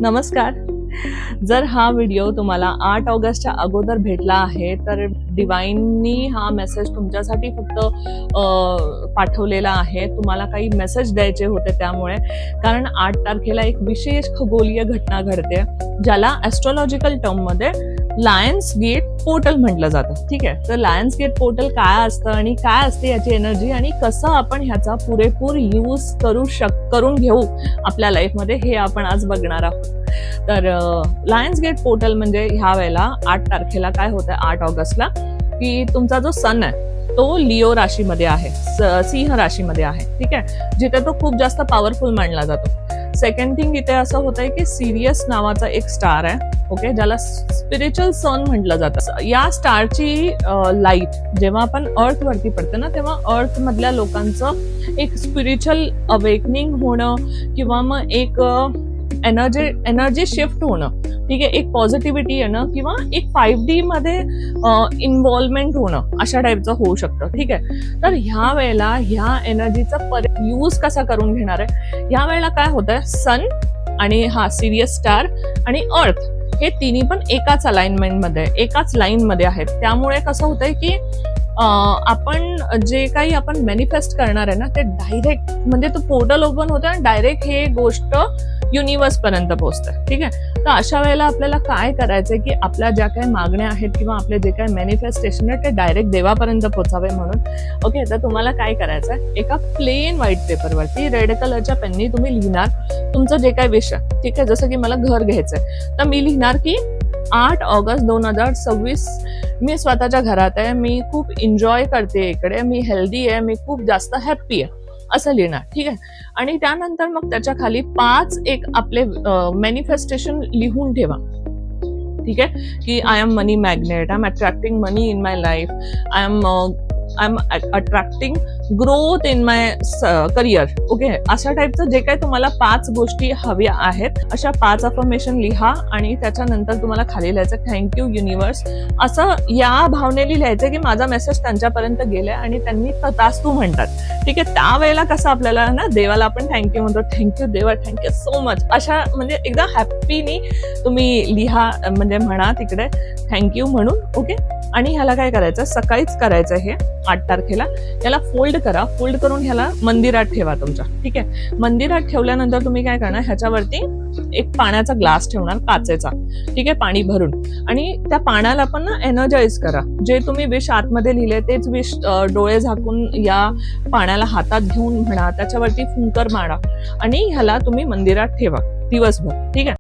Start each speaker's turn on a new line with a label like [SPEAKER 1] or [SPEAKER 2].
[SPEAKER 1] नमस्कार. जर हा व्हिडिओ तुम्हाला 8 ऑगस्टच्या अगोदर भेटला आहे तर डिवाइननी हा मेसेज तुमच्यासाठी फक्त पाठवलेला आहे. तुम्हाला काही मेसेज द्यायचे होते त्यामुळे, कारण 8 तारखेला एक विशेष खगोलीय घटना घडते ज्याला ॲस्ट्रोलॉजिकल टर्ममध्ये लायन्स गेट पोर्टल म्हटलं जातं. ठीक आहे, तर लायन्स गेट पोर्टल काय असतं आणि काय असते याची एनर्जी आणि कसं आपण ह्याचा पुरेपूर यूज करून घेऊ आपल्या लाईफमध्ये हे आपण आज बघणार आहोत. तर लायन्स गेट पोर्टल म्हणजे ह्या वेळेला 8 तारखेला काय होतं 8 ऑगस्टला की तुमचा जो सन आहे तो लिओ राशीमध्ये आहे, सिंह राशीमध्ये आहे. ठीक आहे, जिथे तो खूप जास्त पॉवरफुल मानला जातो. सेकंड थिंग इथे असं होतंय की सिरियस नावाचा एक स्टार आहे, ओके, ज्याला स्पिरिच्युअल सन म्हटलं जातं. या स्टारची लाईट जेव्हा आपण अर्थ वरती पडते ना तेव्हा अर्थ मधल्या लोकांचं एक स्पिरिच्युअल अवेकनिंग होणं किंवा मग एक एनर्जी शिफ्ट होणं, ठीक आहे, एक पॉझिटिव्हिटी येणं किंवा एक 5D मध्ये इन्व्हॉल्वमेंट होणं अशा टाईपचं होऊ शकतं. ठीक आहे, तर ह्या वेळेला ह्या एनर्जीचा यूज कसा करून घेणार आहे. ह्या वेळेला काय होतंय, सन आणि हा सिरियस स्टार आणि अर्थ हे तिन्ही पण एकाच अलाइनमेंटमध्ये एकाच लाईनमध्ये आहेत. त्यामुळे कसं होतंय की आपण जे काही आपण मॅनिफेस्ट करणार आहे ना ते डायरेक्ट म्हणजे तो पोर्टल ओपन होतं आणि डायरेक्ट हे गोष्ट युनिवर्स पर्यंत पोहोचतं. ठीक आहे, तर अशा वेळेला आपल्याला काय करायचंय की आपल्या ज्या काही मागण्या आहेत किंवा आपले जे काही मॅनिफेस्टेशन आहे ते डायरेक्ट देवापर्यंत पोहोचावे म्हणून. ओके, तर तुम्हाला काय करायचंय, एका प्लेन व्हाईट पेपरवरती रेड कलरच्या पेननी तुम्ही लिहिणार तुमचं जे काही विष आहे. ठीक आहे, जसं की मला घर घ्यायचंय तर मी लिहिणार की 8 ऑगस्ट 2026 मी स्वतःच्या घरात आहे, मी खूप एन्जॉय करते इकडे, मी हेल्दी आहे, मी खूप जास्त हॅप्पी आहे असं लिहिणार. ठीक आहे, आणि त्यानंतर मग त्याच्या खाली 5 एक आपले मॅनिफेस्टेशन लिहून ठेवा. ठीक आहे, की I am money magnet, I am attracting money in my life, I am attracting growth in my career. Okay, अशा टाईपचं जे काही तुम्हाला 5 गोष्टी हव्या आहेत अशा 5 अफर्मेशन लिहा आणि त्याच्यानंतर तुम्हाला खाली लिहायचं थँक्यू युनिवर्स, असं या भावनेने लिहायचं की माझा मेसेज त्यांच्यापर्यंत गेलाय आणि त्यांनी तथास्तु म्हणतात. ठीक आहे, त्यावेळेला कसं आपल्याला ना देवाला आपण थँक्यू म्हणतो, थँक्यू देवा, थँक्यू सो मच, अशा म्हणजे एकदम हॅपीनी तुम्ही लिहा, म्हणजे म्हणा तिकडे थँक्यू म्हणून. ओके, आणि ह्याला काय करायचं, सकाळीच करायचं हे 8 तारखेला. याला फोल्ड करा, फोल्ड करून ह्याला मंदिरात ठेवा तुमच्या. ठीक आहे, मंदिरात ठेवल्यानंतर तुम्ही काय करणार, ह्याच्यावरती एक पाण्याचा ग्लास ठेवणार काचेचा. ठीक आहे, पाणी भरून, आणि त्या पाण्याला पण ना एनर्जाइज करा. जे तुम्ही विष आतमध्ये लिहिले तेच विष डोळे झाकून या पाण्याला हातात घेऊन म्हणा, त्याच्यावरती फुंकर मारा आणि ह्याला तुम्ही मंदिरात ठेवा दिवसभर. ठीक आहे.